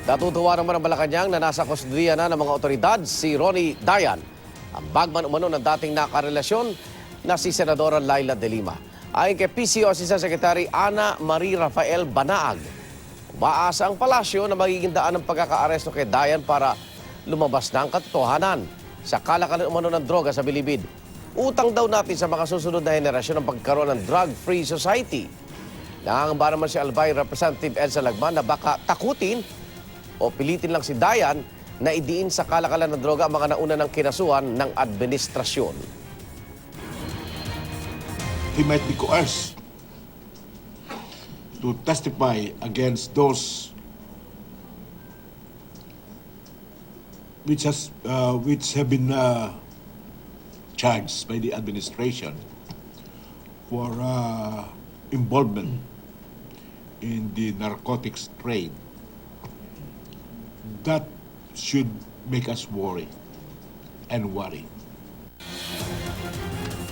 Natutuwa naman ang Malacanang na nasa kustodiya na ng mga otoridad si Ronnie Dayan, ang bagman umano ng dating nakarelasyon na si Senadora Laila De Lima. Ayon kay PCO Assistant Secretary Ana Marie Rafael Banaag, umaasa ang palasyo na magiging daan ng pagkakaaresto kay Dayan para lumabas na ang katotohanan sa kalakalan umano ng droga sa Bilibid. Utang daw natin sa mga susunod na henerasyon ang pagkaroon ng drug-free society. Nangangamba naman si Albay Representative Elsa Lagman na baka takutin o pilitin lang si Dayan na idiin sa kalakalan ng droga ang mga nauna ng kinasuhan ng administrasyon. He might be coerced to testify against those which have been charged by the administration for involvement in the narcotics trade. That should make us worry and worry.